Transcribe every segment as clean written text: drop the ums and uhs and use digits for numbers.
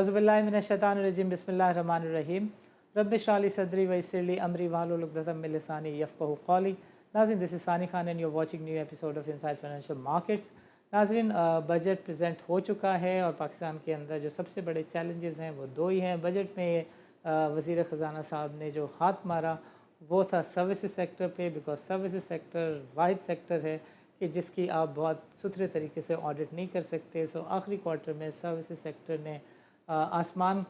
औज़ुबिल्लाहि बिस्मिल्लाहिर्रहमानिर्रहीम रब्बि इश्रह ली सदरी वयस्सिर ली अमरी वाहलुल उक़दतम मिन लिसानी यफ़क़हू क़ौली। नाज़रीन, this is Sani Khan and you are watching new episode of inside financial markets. नाज़रीन, बजट प्रेजेंट हो चुका है और पाकिस्तान के अंदर जो सबसे बड़े चैलेंजेस हैं वो दो ही हैं। बजट में वज़ीर ख़जाना साहब ने जो हाथ मारा वो था सर्विसेज सेक्टर पे, because services sector Wahid sector है कि जिसकी आप बहुत सुथरे तरीके से ऑडिट नहीं कर सकते। सो आखिरी क्वार्टर में सर्विसेज सेक्टर ने आसमान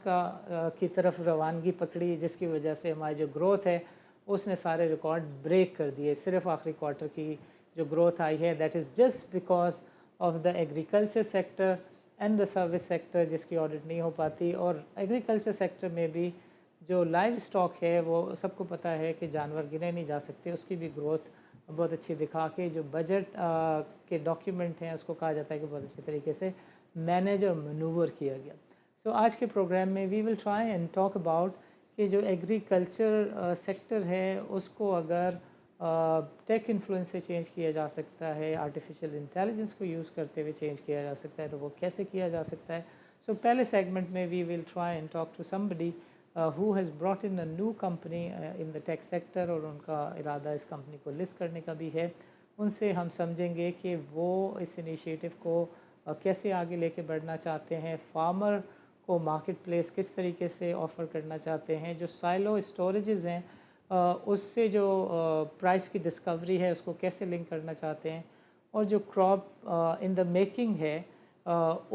की तरफ रवानगी पकड़ी, जिसकी वजह से हमारी जो ग्रोथ है उसने सारे रिकॉर्ड ब्रेक कर दिए। सिर्फ आखिरी क्वार्टर की जो ग्रोथ आई है that is just because of the agriculture sector and the service sector, जिसकी ऑडिट नहीं हो पाती। और एग्रीकल्चर सेक्टर में भी जो लाइव स्टॉक है वो सबको पता है कि जानवर गिने नहीं जा सकते, उसकी भी ग्रोथ बहुत अच्छी दिखा के जो बजट के डॉक्यूमेंट हैं उसको कहा जाता है कि बहुत अच्छे तरीके से मैनेज और मनूवर किया गया। सो आज के प्रोग्राम में we will try and talk about कि जो एग्रीकल्चर सेक्टर है उसको अगर टेक इन्फ्लुएंस से चेंज किया जा सकता है, आर्टिफिशियल इंटेलिजेंस को यूज़ करते हुए चेंज किया जा सकता है, तो वो कैसे किया जा सकता है। सो पहले सेगमेंट में we will try and talk to somebody who has brought in a new company in the tech sector और उनका इरादा इस कंपनी को लिस्ट करने का भी है। उनसे हम समझेंगे कि वो इस इनिशिएटिव को कैसे आगे लेके बढ़ना चाहते हैं, फार्मर को मार्केट प्लेस किस तरीके से ऑफ़र करना चाहते हैं, जो साइलो स्टोरेजेस हैं उससे जो प्राइस की डिस्कवरी है उसको कैसे लिंक करना चाहते हैं, और जो क्रॉप इन द मेकिंग है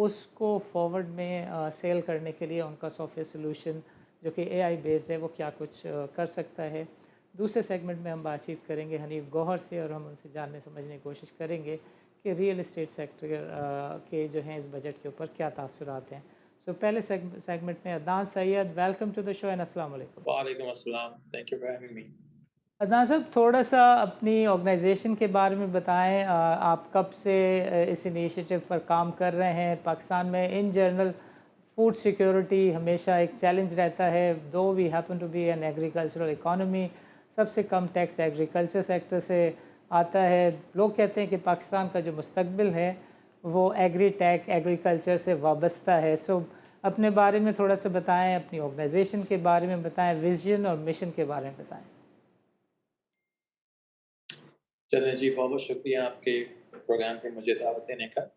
उसको फॉरवर्ड में सेल करने के लिए उनका सॉफ्टवेयर सोल्यूशन जो कि एआई बेस्ड है वो क्या कुछ कर सकता है। दूसरे सेगमेंट में हम बातचीत करेंगे हनीफ गौहर से और हम उनसे जानने समझने की कोशिश करेंगे कि रियल इस्टेट सेक्टर के जो हैं इस बजट के ऊपर क्या तासुरात हैं। सो पहले सेगमेंट में Adnan Syed, welcome to the show and अस्सलाम वालेकुम। वालेकुम अस्सलाम, thank you for having me. Adnan साहब, थोड़ा सा अपनी ऑर्गेनाइजेशन के बारे में बताएं। आप कब से इस इनिशिएटिव पर काम कर रहे हैं। पाकिस्तान में इन जनरल फूड सिक्योरिटी हमेशा एक चैलेंज रहता है, though we happen to be an agricultural economy. सबसे कम टैक्स एग्रीकल्चर सेक्टर से आता है। लोग कहते हैं कि पाकिस्तान का जो मुस्तकबिल है वो एग्रीकल्चर से वाबस्ता है। सो अपने बारे में थोड़ा सा बताएं, अपनी ऑर्गेनाइजेशन के बारे में बताएं, विजन और मिशन के बारे में बताएं। चलें जी, बहुत बहुत शुक्रिया आपके प्रोग्राम पे मुझे दावत देने का।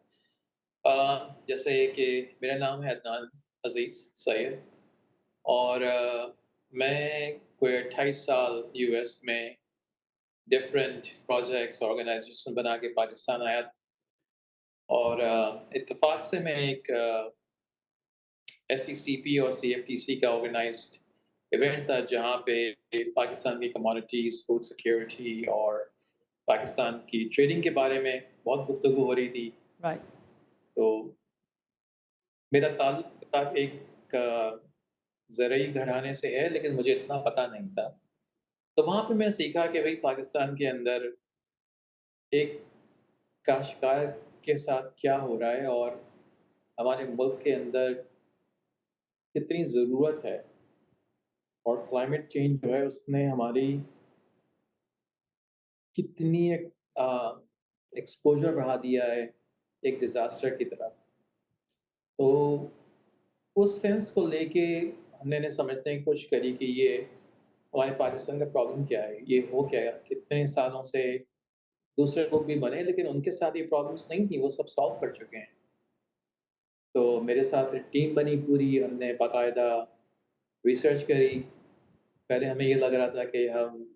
जैसे कि मेरा नाम है अदनान अज़ीज़ सैयद और मैं कोई 28 साल यूएस में डिफरेंट प्रोजेक्ट्स ऑर्गेनाइजेशन बना के पाकिस्तान आया था। और इत्तेफाक से मैं एक एसईसीपी और सीएफटीसी का ऑर्गेनाइज्ड इवेंट था जहाँ पे पाकिस्तान की कमोडिटीज़, फूड सिक्योरिटी और पाकिस्तान की ट्रेडिंग के बारे में बहुत गुफ्तगू हो रही थी। राइट। तो मेरा ताल्लुक एक ज़रई घराने से है, लेकिन मुझे इतना पता नहीं था। तो वहाँ पे मैं सीखा कि भई पाकिस्तान के अंदर एक काश्तकार के साथ क्या हो रहा है और हमारे मुल्क के अंदर कितनी ज़रूरत है, और क्लाइमेट चेंज जो है उसने हमारी कितनी एक्सपोज़र बढ़ा दिया है एक डिज़ास्टर की तरफ। तो उस सेंस को लेके हमने समझने की कोशिश करी कि ये हमारे पाकिस्तान का प्रॉब्लम क्या है, ये हो क्या है? कितने सालों से दूसरे लोग भी बने, लेकिन उनके साथ ये प्रॉब्लम्स नहीं थी, वो सब सॉल्व कर चुके हैं। तो मेरे साथ एक टीम बनी पूरी, हमने बाकायदा रिसर्च करी। पहले हमें ये लग रहा था कि हम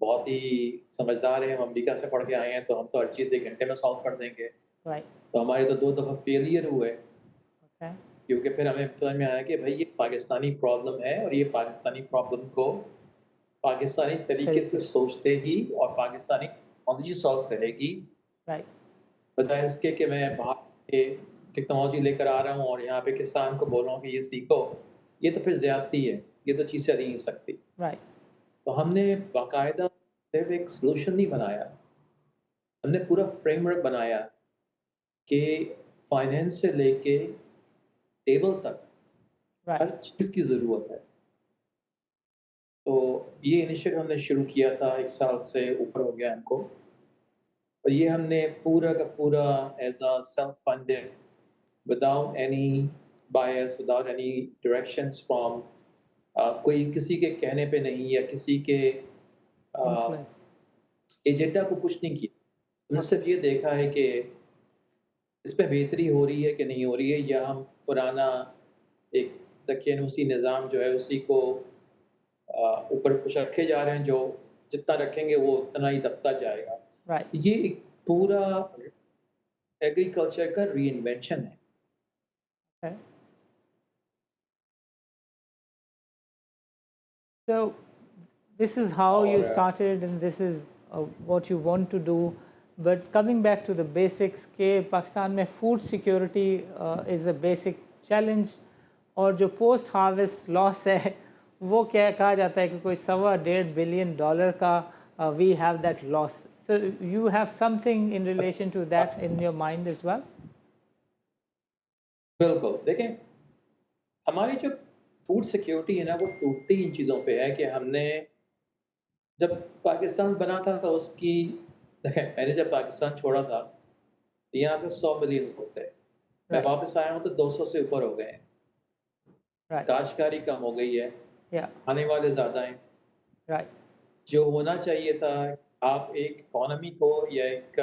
बहुत ही समझदार हैं, हम अमेरिका से पढ़ के आए हैं, तो हम तो हर चीज़ 1 घंटे में सॉल्व कर देंगे। राइट। तो हमारे तो 2 दफ़ा फेलियर हुए, ओके। क्योंकि फिर हमें समझ में आया कि भई ये पाकिस्तानी प्रॉब्लम है और ये पाकिस्तानी प्रॉब्लम को पाकिस्तानी तरीके से तरीके से। सोचते ही और पाकिस्तानी टेक्नोलॉजी सॉल्व करेगी, राइट। बजाय इसके कि मैं बाहर से टेक्नोलॉजी लेकर आ रहा हूँ और यहाँ पे किसान को बोल रहा हूँ कि ये सीखो। ये तो फिर ज़्यादती है, ये तो चीज़ चल ही नहीं सकती। राइट। तो हमने बाकायदा सिर्फ़ एक सॉल्यूशन नहीं बनाया, हमने पूरा फ्रेमवर्क बनाया कि फाइनेंस से लेके टेबल तक राइट। हर चीज़ की ज़रूरत है। तो ये इनिशिएटिव हमने शुरू किया था, 1 साल से ऊपर हो गया हमको, और ये हमने पूरा का पूरा as a self funded, without any bias, without any directions from कोई किसी के कहने पे नहीं या किसी के influence. एजेंडा को पुश नहीं किया। हमने सिर्फ ये देखा है कि इस पे बेहतरी हो रही है कि नहीं हो रही है, या हम पुराना एक दकियानूसी निज़ाम जो है उसी को ऊपर कुछ रखे जा रहे हैं, जो जितना रखेंगे वो उतना ही दबता जाएगा। Right. ये एक पूरा एग्रीकल्चर का रीइन्वेंशन है। Okay. So this is how you और started, and this is what you want to do. But coming back to the basics, कि पाकिस्तान में food security is a basic challenge, और जो post harvest loss है वो क्या कहा जाता है कि कोई $1.25 billion का we have that loss. So you have something in relation to that in your mind as well? बिल्कुल, देखें हमारी जो फूड सिक्योरिटी है ना, वो टूटती इन चीज़ों पे है कि हमने जब पाकिस्तान बना था तो उसकी देखें, मैंने जब पाकिस्तान छोड़ा था, यहाँ पे 100 मिलियन लोग थे। मैं Right. वापस आया हूँ तो 200 से ऊपर हो गए हैं। Right. काश्तकारी कम हो गई है, Yeah. आने वाले ज़्यादा हैं। Right. जो होना चाहिए था, आप एक इकोनॉमी को या एक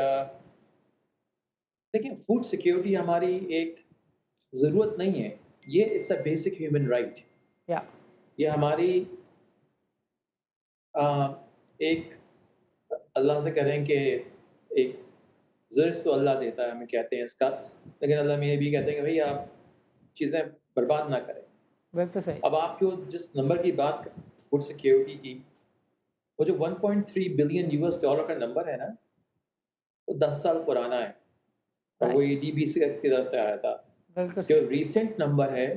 देखिए फूड सिक्योरिटी हमारी एक ज़रूरत नहीं है, ये it's a basic human right. Yeah. ये हमारी अ, एक अल्लाह से करें कि एक रिज़्क़ तो अल्लाह देता है, हमें कहते हैं इसका, लेकिन अल्लाह में ये भी कहते हैं कि भई आप चीज़ें बर्बाद ना करें। बिल्कुल सही. अब आप जो जिस नंबर की बात कर फूड सिक्योरिटी की, वो जो 1.3 बिलियन यूएस डॉलर का नंबर है ना, वो 10 साल पुराना है और वो Right. एडीबी से की तरफ से आया था। बिल्कुल जो सही. रीसेंट नंबर है,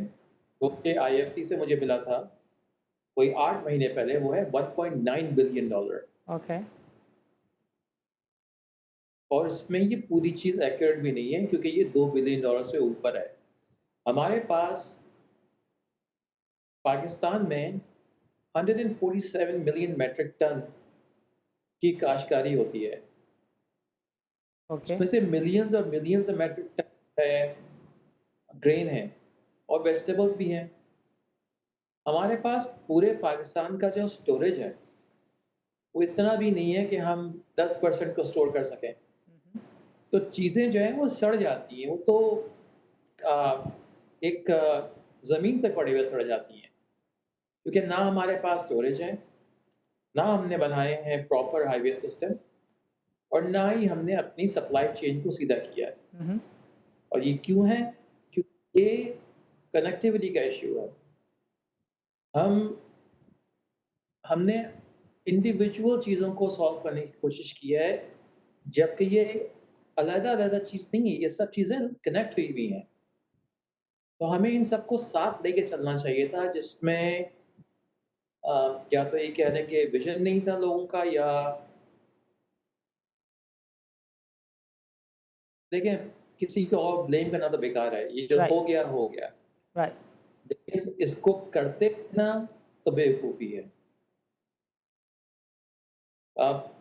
वो के आईएफसी से मुझे मिला था, कोई 8 महीने पहले, वो है 1.9 बिलियन डॉलर। Okay. और इसमें ये पूरी चीज़ एक्यूरेट भी नहीं है क्योंकि ये 2 बिलियन डॉलर से ऊपर है। हमारे पास पाकिस्तान में 147 मिलियन मेट्रिक टन की काश्तकारी होती है। Okay. उसमें से मिलियंस और मिलियंस मेट्रिक टन है, ग्रेन है और वेजिटेबल्स भी हैं। हमारे पास पूरे पाकिस्तान का जो स्टोरेज है, वो इतना भी नहीं है कि हम 10% को स्टोर कर सकें। तो चीज़ें जो हैं वो सड़ जाती हैं, वो तो एक ज़मीन पे पड़े हुए सड़ जाती हैं, क्योंकि ना हमारे पास स्टोरेज है, ना हमने बनाए हैं प्रॉपर हाईवे सिस्टम और ना ही हमने अपनी सप्लाई चेन को सीधा किया है। Mhm. और ये क्यों है? क्योंकि ये कनेक्टिविटी का इश्यू है। हमने इंडिविजुअल चीज़ों को सॉल्व करने की कोशिश की है, जबकि ये अलग-अलग चीज़ नहीं है, ये सब चीज़ें कनेक्ट हुई हुई हैं। तो हमें इन सबको साथ लेके चलना चाहिए था, जिसमें या तो ये कह लें कि विज़न नहीं था लोगों का, या देखिए किसी को और ब्लेम करना तो बेकार है, ये जो Right. हो गया, Right. लेकिन इसको करते रहना तो बेवकूफ़ी है। अब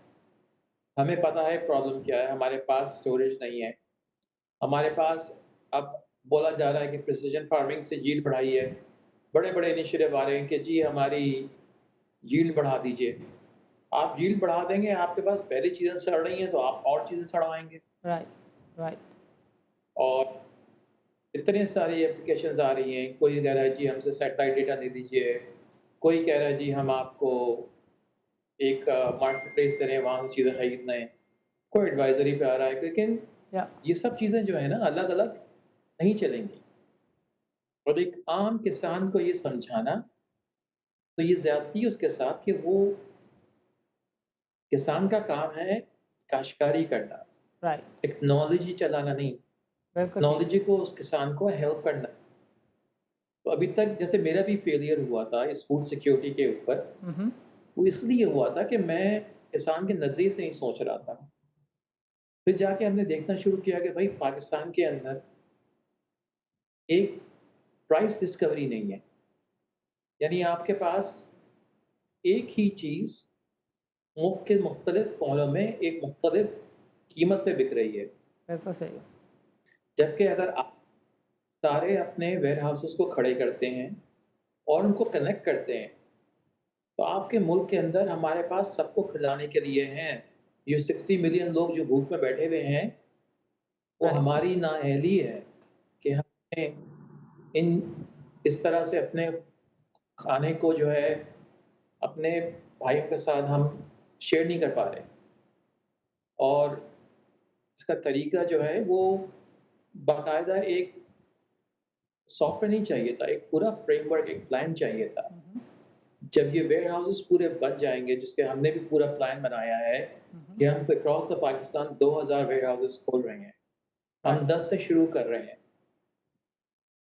हमें पता है प्रॉब्लम क्या है, हमारे पास स्टोरेज नहीं है, हमारे पास अब बोला जा रहा है कि प्रिसिजन फार्मिंग से यील्ड बढ़ाई है, बड़े-बड़े इनिशिएटिव आ रहे हैं कि जी हमारी यील्ड बढ़ा दीजिए। आप यील्ड बढ़ा देंगे, आपके पास पहले चीज़ें सड़ रही हैं, तो आप और चीज़ें सड़वाएँगे। Right. Right. और इतनी सारी एप्लीकेशंस आ रही हैं, कोई कह रहा है जी हमसे सैटेलाइट डेटा दे दीजिए, कोई कह रहा है जी हम आपको एक मार्केट प्लेस दे रहे हैं, वहाँ से चीज़ें खरीदना है, कोई एडवाइज़री पे आ रहा है, लेकिन Yeah. ये सब चीज़ें जो है ना अलग-अलग नहीं चलेंगी। और एक आम किसान को ये समझाना, तो ये ज़्यादती है उसके साथ कि वो किसान का काम है काश्तकारी करना, Right. टेक्नोलॉजी चलाना नहीं, बिल्कुल सही. टेक्नोलॉजी को उस किसान को हेल्प करना। तो अभी तक जैसे मेरा भी फेलियर हुआ था इस फूड सिक्योरिटी के ऊपर, Mhm. वो इसलिए हुआ था कि मैं किसान के नज़रिए से नहीं सोच रहा था। फिर जाके हमने देखना शुरू किया कि भाई पाकिस्तान के अंदर एक प्राइस डिस्कवरी नहीं है। यानी आपके पास एक ही चीज़ मुख्तलिफ मॉलों में एक मुख्तलिफ कीमत पे बिक रही है। बिल्कुल सही. जबकि अगर आप سارے اپنے ویئر ہاؤسز کو کھڑے کرتے ہیں اور ان کو کنیکٹ کرتے ہیں. تو آپ کے ملک کے اندر ہمارے پاس سب کو کھلانے کے لیے ہیں. یہ 60 ملین لوگ جو بھوک میں بیٹھے ہوئے ہیں، وہ رائٹ. ہماری نااہلی ہے کہ ہم نے ان اس طرح سے اپنے کھانے کو جو ہے اپنے بھائیوں کے ساتھ ہم شیئر نہیں کر پا رہے. اور اس کا طریقہ جو ہے وہ باقاعدہ ایک سافٹ ویئر نہیں چاہیے تھا، ایک پورا فریم ورک، ایک پلان چاہیے تھا. جب یہ ویئر ہاؤسز پورے بن جائیں گے، جس کے ہم نے بھی پورا پلان بنایا ہے کہ ہم across the Pakistan 2000 where houses کھول رہے ہیں. ہم 10 سے شروع کر رہے ہیں.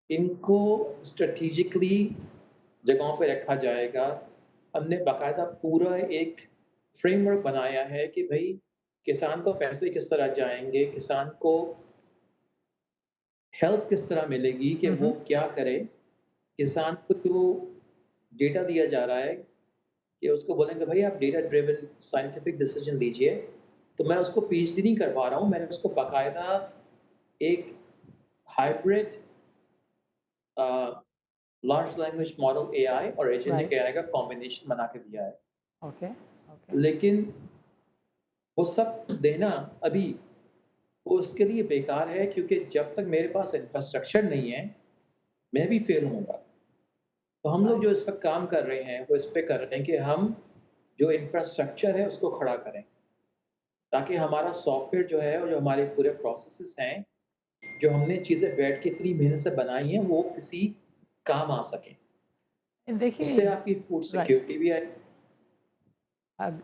ان کو اسٹریٹجکلی جگہوں پہ رکھا جائے گا. ہم نے باقاعدہ پورا ایک فریم ورک بنایا ہے کہ بھائی کسان کو پیسے کس طرح جائیں گے، کسان کو ہیلپ کس طرح ملے گی کہ وہ کیا کرے. کسان کو جو ڈیٹا دیا جا رہا ہے کہ اس کو بولیں گے بھائی آپ ڈیٹا ڈریون سائنٹیفک ڈیسیجن لیجئے، تو میں اس کو پی ایچ ڈی نہیں کر پا رہا ہوں، میں نے اس کو باقاعدہ ایک ہائبرڈ لارج لینگویج ماڈل اے آئی اور ایجنٹک اے آئی کا کمبینیشن بنا کے دیا ہے. اوکے. اوکے. لیکن وہ سب دینا ابھی وہ اس کے لیے بیکار ہے، کیونکہ جب تک میرے پاس انفراسٹرکچر نہیں ہے میں بھی فیل ہوں گا. تو ہم لوگ جو اس وقت کام کر رہے ہیں وہ اس پہ کر رہے ہیں کہ ہم جو انفراسٹرکچر ہے اس کو کھڑا کریں، تاکہ ہمارا سافٹ ویئر جو ہے اور جو ہمارے پورے پروسیسز ہیں، جو ہم نے چیزیں بیٹھ کے اتنی محنت سے بنائی ہیں، وہ کسی کام آ سکیں. اس دیکھیے. سے آپ کی فوڈ رائٹ. سیکیورٹی بھی آئے.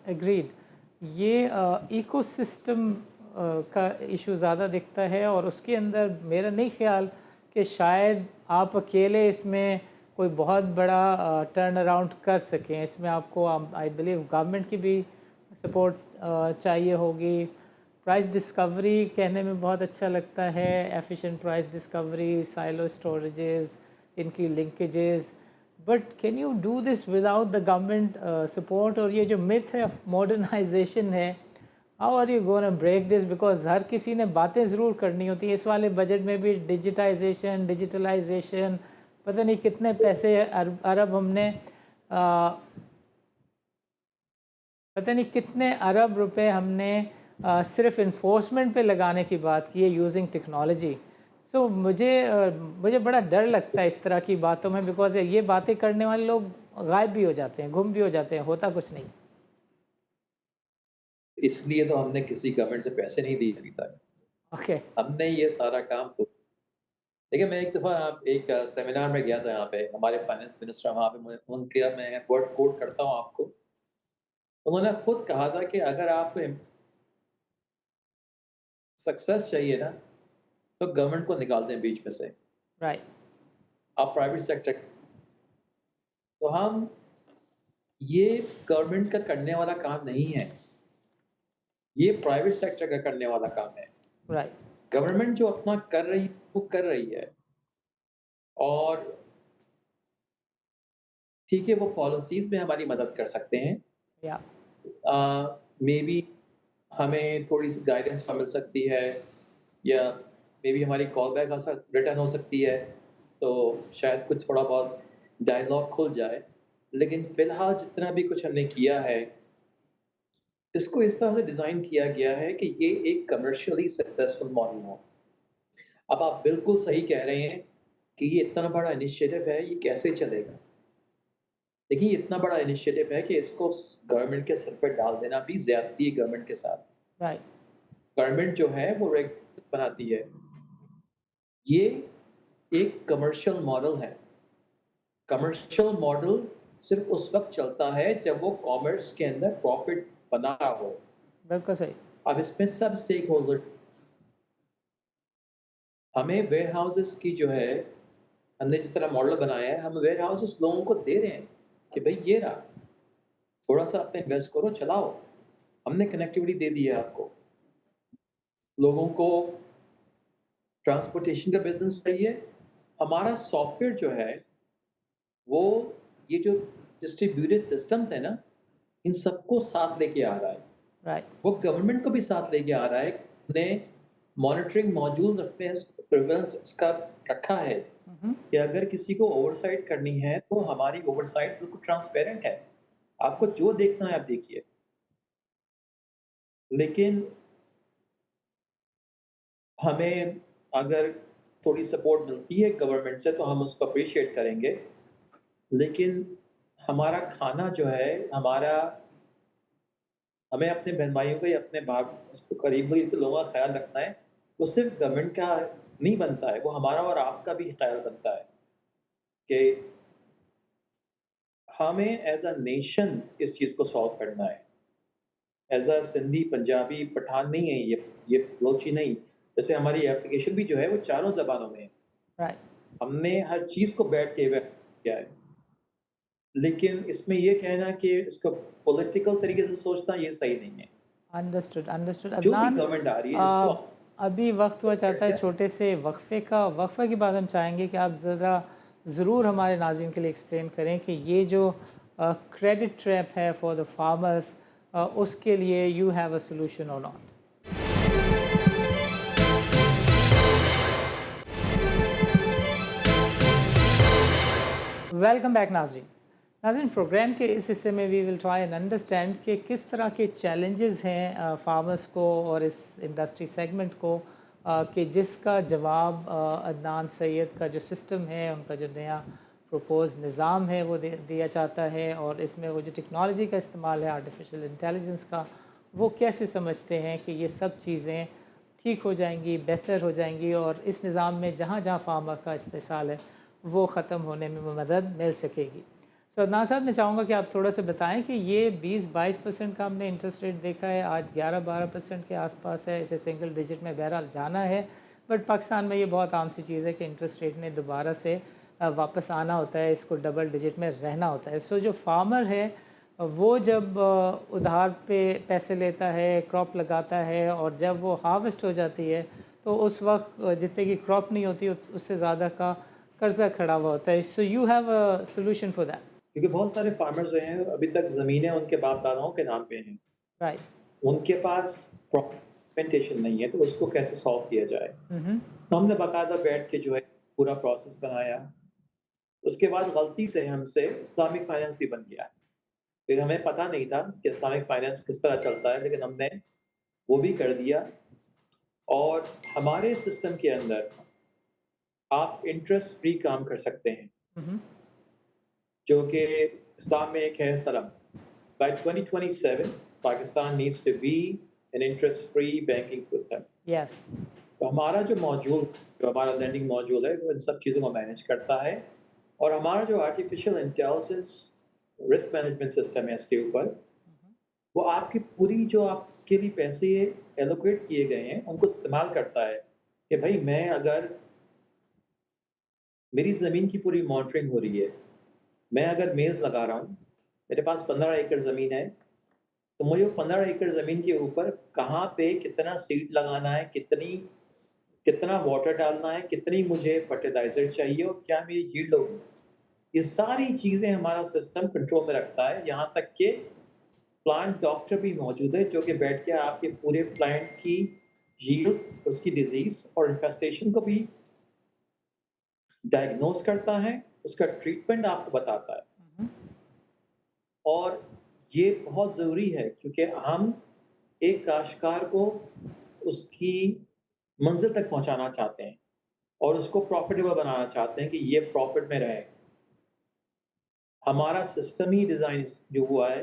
اگریڈ. یہ ایکو سسٹم کا ایشو زیادہ دکھتا ہے، اور اس کے اندر میرا نہیں خیال کہ شاید آپ اکیلے اس میں کوئی بہت بڑا ٹرن اراؤنڈ کر سکیں. اس میں آپ کو آئی بلیو گورنمنٹ کی بھی سپورٹ چاہیے ہوگی. پرائس ڈسکوری کہنے میں بہت اچھا لگتا ہے، efficient price discovery, silo storages, ان کی linkages, but can you do this without the government support? اور یہ جو myth ہے ماڈرنائزیشن ہے، how are you gonna break this? Because ہر کسی نے باتیں ضرور کرنی ہوتی ہیں. اس والے بجٹ میں بھی ڈیجیٹائزیشن، ڈیجیٹلائزیشن، پتہ نہیں کتنے پیسے ارب ہم نے پتہ نہیں کتنے ارب روپے ہم نے صرف انفورسمنٹ پہ لگانے کی بات کی ہے یوزنگ ٹیکنالوجی. سو مجھے بڑا ڈر لگتا ہے اس طرح کی باتوں میں، بیکاز یہ باتیں کرنے والے لوگ غائب بھی ہو جاتے ہیں، گم بھی ہو جاتے ہیں، ہوتا کچھ نہیں. اس لیے تو ہم نے کسی گورنمنٹ سے پیسے نہیں دیے ابھی تک. اوکے. ہم نے یہ سارا کام دیکھیں. میں ایک دفعہ ایک سیمینار میں گیا تھا، یہاں پہ ہمارے فائنینس منسٹر وہاں پہ، ان کے میں ورڈ کوٹ کرتا ہوں آپ کو. انہوں نے خود کہا تھا کہ اگر آپ کو سکسیس چاہیے نا تو گورنمنٹ کو نکال دیں بیچ میں سے، رائٹ. آپ پرائیویٹ سیکٹر. تو ہم یہ گورنمنٹ کا کرنے والا کام نہیں ہے، یہ پرائیویٹ سیکٹر کا کرنے والا کام ہے. رائٹ. گورنمنٹ جو اپنا کر رہی وہ کر رہی ہے، اور ٹھیک ہے وہ پالیسیز میں ہماری مدد کر سکتے ہیں. یا مے بی ہمیں تھوڑی سی گائیڈنس مل سکتی ہے، یا مے بی ہماری کال بیک ریٹرن ہو سکتی ہے، تو شاید کچھ تھوڑا بہت ڈائلاگ کھل جائے. لیکن فی الحال جتنا بھی کچھ ہم نے کیا ہے، اس کو اس طرح سے ڈیزائن کیا گیا ہے کہ یہ ایک کمرشلی سکسیسفل ماڈل ہو. اب آپ بالکل صحیح کہہ رہے ہیں کہ یہ اتنا بڑا انیشیٹو ہے، یہ کیسے چلے گا؟ دیکھیے اتنا بڑا انیشیٹو ہے کہ اس کو گورنمنٹ کے سر پر ڈال دینا بھی زیادتی ہے گورنمنٹ کے ساتھ. رائٹ. گورنمنٹ جو ہے وہ ریگولیشن بناتی ہے. یہ ایک کمرشل ماڈل ہے. کمرشل ماڈل صرف اس وقت چلتا ہے جب وہ کامرس کے اندر پروفٹ بنا رہا ہو. بالکل صحیح. اب اس میں سب اسٹیک ہولڈر، ہمیں ویئر ہاؤسز کی جو ہے، ہم نے جس طرح ماڈل بنایا ہے، ہم ویئر ہاؤسز لوگوں کو دے رہے ہیں کہ بھائی یہ رہا، تھوڑا سا اپنے انویسٹ کرو، چلاؤ. ہم نے کنیکٹیوٹی دے دی ہے آپ کو. لوگوں کو ٹرانسپورٹیشن کا بزنس چاہیے، ہمارا سافٹ ویئر جو ہے وہ یہ جو ڈسٹریبیوٹیڈ سسٹمز ہیں نا، ان سب کو ساتھ لے کے آ رہا ہے. رائٹ. وہ گورنمنٹ کو بھی ساتھ لے کے آ رہا ہے. ہم نے مانیٹرنگ موجود رکھتے ہیں प्रिविलेंस इसका रखा है हम्म, कि अगर किसी को ओवरसाइट करनी है तो हमारी ओवरसाइट बिल्कुल ट्रांसपेरेंट है, आपको जो देखना है आप देखिए। लेकिन हमें अगर थोड़ी सपोर्ट मिलती है गवर्नमेंट से तो हम उसको अप्रिशिएट करेंगे, लेकिन हमारा खाना जो है, हमें अपने बहन-भाइयों का या अपने करीबी लोगों का ख़्याल रखना है, वो सिर्फ़ गवर्नमेंट का नहीं बनता है, वो हमारा और आपका भी ख़्याल बनता है कि हमें एज़ अ नेशन इस चीज़ को सॉल्व करना है। एज़ अ सिंधी, पंजाबी, पठान नहीं है ये बलोची नहीं। जैसे हमारी एप्लीकेशन भी जो है वो चारों ज़बानों में है। राइट, हमने हर चीज़ को बैठ के किया है। लेकिन इसमें ये कहना कि इसको पॉलिटिकल तरीके से सोचना ये सही नहीं है। Understood understood. जो भी अदनान, गवर्नमेंट आ रही है इसको आ, अभी वक्त हुआ चाहता है कैसे छोटे से वक्फे का। वक्फे के बाद हम चाहेंगे कि आप ज़रा ज़रूर हमारे नाज़रीन के लिए एक्सप्लेन करें कि ये जो क्रेडिट ट्रैप है फॉर द फार्मर्स, उसके लिए you have a solution or not. Welcome back नाज़रीन। नाज़रीन, प्रोग्राम के इस हिस्से में we will try and understand कि किस तरह के चैलेंजेस हैं फार्मर्स को और इस इंडस्ट्री सेगमेंट को, कि जिसका जवाब अदनान सैयद का जो सिस्टम है, उनका जो नया प्रपोज निज़ाम है वो दिया चाहता है। और इसमें वो जो टेक्नोलॉजी का इस्तेमाल है आर्टिफिशियल इंटेलिजेंस का, वो कैसे समझते हैं कि ये सब चीज़ें ठीक हो जाएंगी, बेहतर हो जाएंगी और इस निज़ाम में जहाँ जहाँ फार्मर का इस्तेसाल है वो ख़त्म होने में मदद मिल सकेगी। सो अदनान साहब, मैं चाहूँगा कि आप थोड़ा सा बताएं कि ये 20-22% का हमने इंटरेस्ट रेट देखा है, आज 11-12% के आसपास है, इसे सिंगल डिजिट में बहरहाल जाना है। बट पाकिस्तान में ये बहुत आम सी चीज़ है कि इंटरेस्ट रेट ने दोबारा से वापस आना होता है, इसको डबल डिजिट में रहना होता है। सो जो फार्मर है वो जब उधार पे पैसे लेता है, क्रॉप लगाता है और जब वो हार्वेस्ट हो जाती है तो उस वक्त जितने की क्रॉप नहीं होती उससे ज़्यादा का कर्जा खड़ा हुआ होता है। So you have a solution for that. क्योंकि बहुत सारे फार्मर्स जो हैं अभी तक ज़मीनें उनके बाप-दादाओं के नाम पे हैं। राइट। उनके पास डॉक्यूमेंटेशन नहीं है तो उसको कैसे सॉल्व किया जाए? हम्म। तो हमने बाकायदा बैठ के जो है पूरा प्रोसेस बनाया। उसके बाद गलती से हमसे इस्लामिक फाइनेंस भी बन गया। फिर हमें पता नहीं था कि इस्लामिक फाइनेंस किस तरह चलता है, लेकिन हमने वो भी कर दिया। और हमारे सिस्टम के अंदर आप इंटरेस्ट फ्री काम कर सकते हैं, हम्म। जो कि इस्लाम में एक है सलम। By 2027, Pakistan needs to be an interest-free banking system. Yes. तो हमारा जो हमारा लैंडिंग मॉड्यूल है वो इन सब चीज़ों को मैनेज करता है। और हमारा जो artificial intelligence risk management system है इसके ऊपर, वो आपकी पूरी जो आपके लिए पैसे एलोकेट किए गए हैं उनको इस्तेमाल करता है कि भाई मैं अगर मेरी ज़मीन की पूरी मॉनिटरिंग हो रही है, मैं अगर मेज़ लगा रहा हूँ, मेरे पास 15 एकड़ ज़मीन है, तो मुझे 15 एकड़ ज़मीन के ऊपर कहाँ पे कितना सीड लगाना है, कितना वाटर डालना है, कितनी मुझे फर्टिलाइज़र चाहिए और क्या मेरी यील्ड होगी। ये सारी चीज़ें हमारा सिस्टम कंट्रोल में रखता है, यहाँ तक कि प्लांट डॉक्टर भी मौजूद है जो कि बैठ के आपके पूरे प्लांट की यील्ड, उसकी डिज़ीज़ और इन्फेस्टेशन को भी डायग्नोज़ करता है, उसका ट्रीटमेंट आपको बताता है। और ये बहुत ज़रूरी है क्योंकि हम एक काश्तकार को उसकी मंज़िल तक पहुँचाना चाहते हैं और उसको प्रॉफ़िटेबल बनाना चाहते हैं कि ये प्रॉफ़िट में रहे। हमारा सिस्टम ही डिज़ाइन जो हुआ है,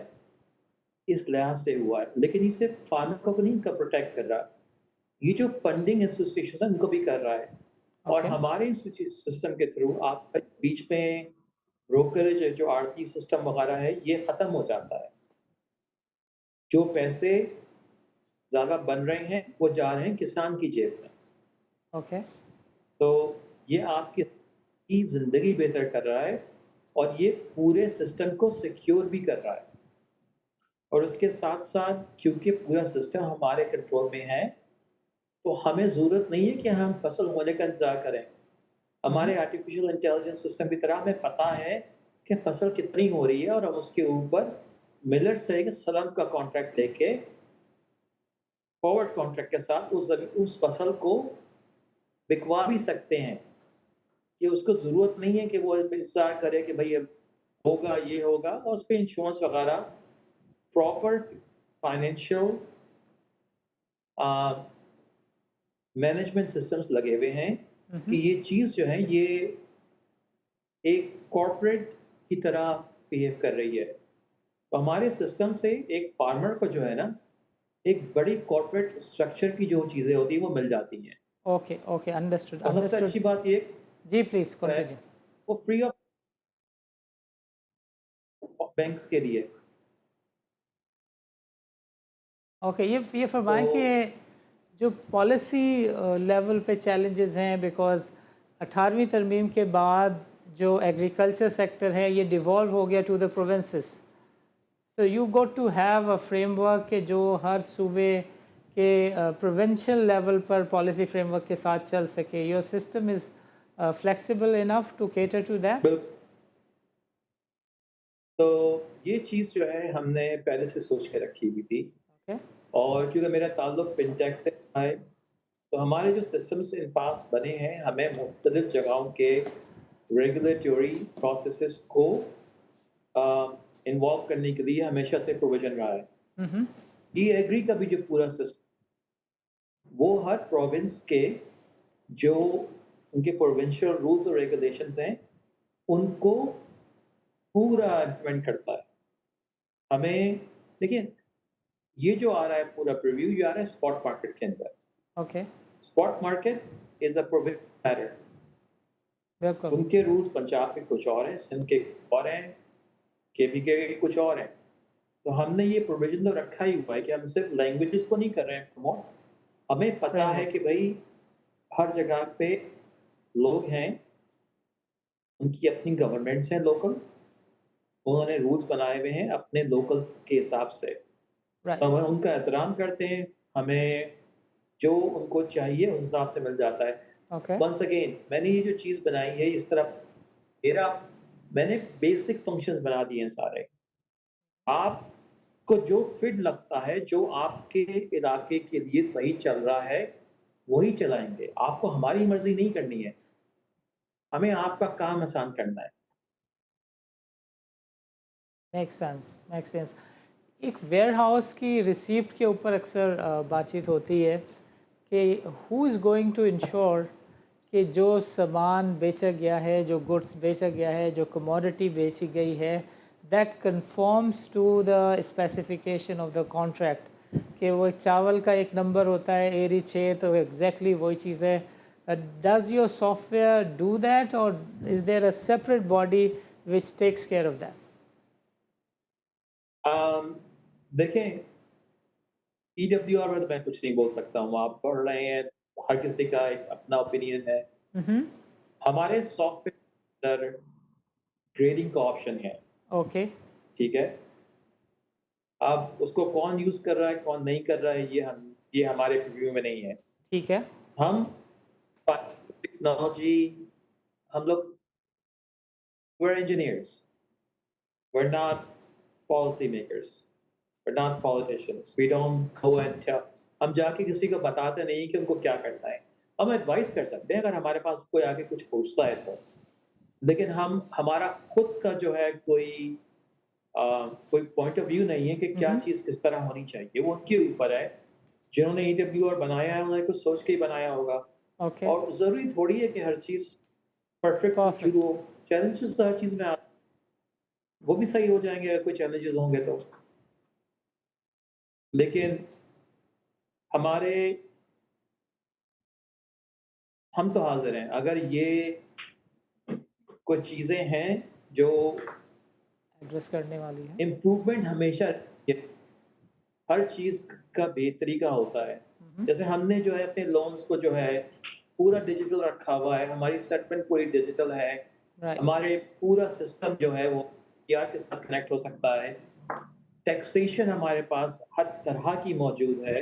इस लिहाज़ से हुआ है। लेकिन ये सिर्फ़ फार्मर को नहीं प्रोटेक्ट कर रहा, ये जो फंडिंग एसोसिएशन है उनको भी कर रहा है। और ओके। हमारे सिस्टम के थ्रू आप बीच में ब्रोकरेज है, जो आड़ती सिस्टम वग़ैरह है, ये ख़त्म हो जाता है। जो पैसे ज़्यादा बन रहे हैं, वो जा रहे हैं किसान की जेब में। ओके। तो ये आपकी ज़िंदगी बेहतर कर रहा है और ये पूरे सिस्टम को सिक्योर भी कर रहा है। और उसके साथ-साथ क्योंकि पूरा सिस्टम हमारे कंट्रोल में है, तो हमें ज़रूरत नहीं है कि हम फसल होने का इंतज़ार करें। हमारे आर्टिफ़िशियल इंटेलिजेंस सिस्टम की तरह हमें पता है कि फसल कितनी हो रही है और हम उसके ऊपर मिलट से एक सलाम का कॉन्ट्रैक्ट लेके फॉरवर्ड कॉन्ट्रैक्ट के साथ उस फसल को بکوا بھی سکتے ہیں کہ اس کو ضرورت نہیں ہے کہ وہ اصرار کرے کہ بھائی اب ہوگا یہ ہوگا، اور اس پہ انشورنس وغیرہ پراپر فائنینشیل مینجمنٹ سسٹمز لگے ہوئے ہیں کہ یہ چیز جو ہے یہ ایک کارپوریٹ کی طرح بیہیو کر رہی ہے. تو ہمارے سسٹم سے ایک فارمر کو جو ہے نا ایک بڑی کارپوریٹ اسٹرکچر کی جو چیزیں ہوتی ہیں وہ مل جاتی ہیں. اوکے اوکے انڈرسٹوڈ اور سب سے انڈرسٹوڈ اچھی بات یہ جی پلیز ہے کنٹینیو. وہ فری آف بینکس کے لیے. اوکے یہ فرمائیں تو کہ جو پالیسی لیول پہ چیلنجز ہیں بیکاز 18ویں ترمیم کے بعد جو ایگریکلچر سیکٹر ہے یہ ڈیوالو ہو گیا to the provinces. So you got to have a framework کہ جو ہر صوبے کے پروونشل لیول پر پالیسی فریم ورک کے ساتھ چل سکے. Your system is flexible enough to cater to that. بالکل. تو یہ چیز جو ہے ہم نے پہلے سے سوچ کے رکھی ہوئی تھی. Okay. اور کیونکہ میرا تعلق فنٹیک سے ہے تو ہمارے جو سسٹمس ان پاس بنے ہیں ہمیں مختلف جگہوں کے ریگولیٹوری پروسیسز کو انوالو کرنے کے لیے ہمیشہ سے پروویژن رہا ہے. ای ایگری کا بھی جو پورا سسٹم وہ ہر پروونس کے جو ان کے پروونشل رولز اور ریگولیشنز ہیں ان کو پورا امپلیمنٹ کرتا ہے. ہمیں دیکھیں یہ جو آ رہا ہے پورا پریویو یہ آ رہا ہے اسپاٹ مارکیٹ کے اندر. Okay spot market is a province matter. بالکل ان کے رولز پنجاب کے کچھ اور ہیں, سندھ کے اور ہیں, کے پی کے کچھ اور ہیں. تو ہم نے یہ پروویژن تو رکھا ہی ہوا ہے کہ ہم صرف لینگویجز کو نہیں کر رہے ہیں پروموٹ. ہمیں پتہ ہے کہ بھائی ہر جگہ پہ لوگ ہیں ان کی اپنی گورنمنٹس ہیں لوکل, انہوں نے رولز بنائے ہوئے ہیں اپنے لوکل کے حساب سے. رائٹ ہم ان کا احترام کرتے ہیں, ہمیں جو ان کو چاہیے اس حساب سے مل جاتا ہے. اوکے ونس اگین میں نے یہ جو چیز بنائی ہے اس طرح میں نے بیسک فنکشنز بنا دیے ہیں سارے. آپ کو جو فٹ لگتا ہے جو آپ کے علاقے کے لیے صحیح چل رہا ہے وہی چلائیں گے. آپ کو ہماری مرضی نہیں کرنی ہے, ہمیں آپ کا کام آسان کرنا ہے. Make sense. ایک ویئر ہاؤس کی ریسیپٹ کے اوپر اکثر بات چیت ہوتی ہے کہ ہو از گوئنگ ٹو انشور کہ جو سامان بیچا گیا ہے, جو گڈس بیچا گیا ہے, جو کموڈٹی بیچی گئی ہے that conforms to the specification of the contract. کہ وہ چاول کا ایک نمبر ہوتا ہے ایری 6 تو ایگزیکٹلی وہی چیز ہے. Does your software do that or is there a separate body which takes care of that? دیکھیں ای ڈبلیو آر میں تو میں کچھ نہیں بول سکتا ہوں, آپ پڑھ رہے ہیں, ہر کسی کا ایک اپنا اوپینین ہے. ہمارے سافٹ ویئر گریڈنگ کا آپشن ہے. اوکے ٹھیک ہے, اب اس کو کون یوز کر رہا ہے کون نہیں کر رہا ہے یہ ہمارے پریویو میں نہیں ہے. ٹھیک ہے ہم ٹیکنالوجی ہم لوگ we're engineers, we're not policy makers, we're not politicians, we don't go and tell. ہم جا کے کسی کو بتاتے نہیں کہ ان کو کیا کرنا ہے. ہم ایڈوائز کر سکتے ہیں اگر ہمارے پاس کوئی آگے کچھ پوچھتا ہے تو, لیکن ہمارا خود کا جو ہے کوئی پوائنٹ آف ویو نہیں ہے کہ کیا چیز کس طرح ہونی چاہیے. وہ ان کے اوپر ہے. جنہوں نے ای ڈبلیو آر بنایا ہے انہوں نے کچھ سوچ کے ہی بنایا ہوگا. اوکے اور ضروری تھوڑی ہے کہ ہر چیز پرفیکٹ شروع ہو. چیلنجز ہر چیز میں وہ بھی صحیح ہو جائیں گے اگر کوئی چیلنجز ہوں گے تو. لیکن ہم تو حاضر ہیں اگر یہ کوئی چیزیں ہیں جو ایڈریس کرنے والی ہے. امپروومنٹ ہمیشہ ہر چیز کا بہتری کا ہوتا ہے. جیسے ہم نے جو ہے اپنے لونز کو جو ہے پورا ڈیجیٹل رکھا ہوا ہے, ہماری سیٹلمنٹ پوری ڈیجیٹل ہے, ہمارے پورا سسٹم جو ہے وہ PR کے ساتھ کنیکٹ ہو سکتا ہے. ٹیکسیشن ہمارے پاس ہر طرح کی موجود ہے.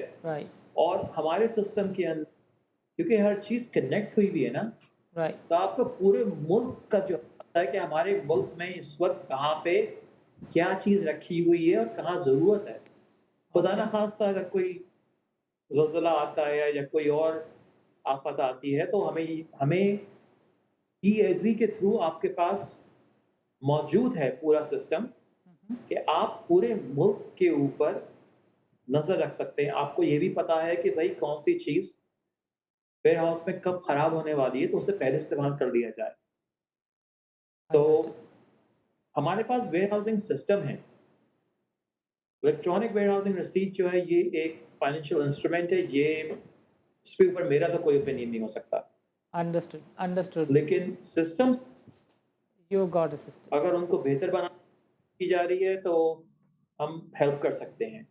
اور ہمارے سسٹم کے اندر کیونکہ ہر چیز کنیکٹ ہوئی بھی ہے نا, تو آپ کو پورے ملک کا جو پتا ہے کہ ہمارے ملک میں اس وقت کہاں پہ کیا چیز رکھی ہوئی ہے اور کہاں ضرورت ہے. خدا نخواستہ اگر کوئی زلزلہ آتا ہے یا کوئی اور आफत आती है तो हमें ई एग्री के थ्रू आपके पास मौजूद है पूरा सिस्टम कि आप पूरे मुल्क के ऊपर नज़र रख सकते हैं। आपको ये भी पता है कि भाई कौन सी चीज़ वेयर हाउस में कब खराब होने वाली है तो उसे पहले इस्तेमाल कर लिया जाए। तो अंडरस्टूड। हमारे पास वेयर हाउसिंग सिस्टम है। इलेक्ट्रॉनिक वेयर हाउसिंग रसीद जो है ये एक फाइनेंशियल इंस्ट्रूमेंट है। ये इसके ऊपर मेरा तो कोई ओपिनियन नहीं हो सकता। Understood, understood. लेकिन system you got a system. अगर उनको बेहतर बना की जा रही है तो हम हेल्प कर सकते हैं।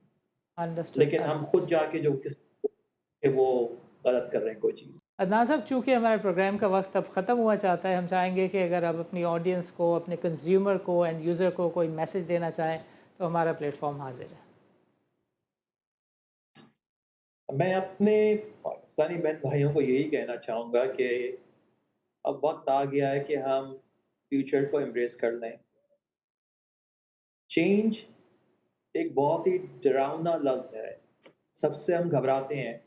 अंडरस्टूड, लेकिन हम खुद जाके जो किस कि वो गलत कर रहे हैं कोई चीज़। अदनान साहब, चूँकि हमारे प्रोग्राम का वक्त अब ख़त्म हुआ चाहता है, हम चाहेंगे कि अगर आप अपनी ऑडियंस को, अपने कंज्यूमर को, एंड यूज़र को कोई मैसेज देना चाहें तो हमारा प्लेटफॉर्म हाजिर है। मैं अपने पाकिस्तानी बहन भाइयों को यही कहना चाहूँगा कि अब वक्त आ गया है कि हम फ्यूचर को एम्ब्रेस कर लें। चेंज एक बहुत ही डरावना लफ्ज़ है। सबसे हम घबराते हैं,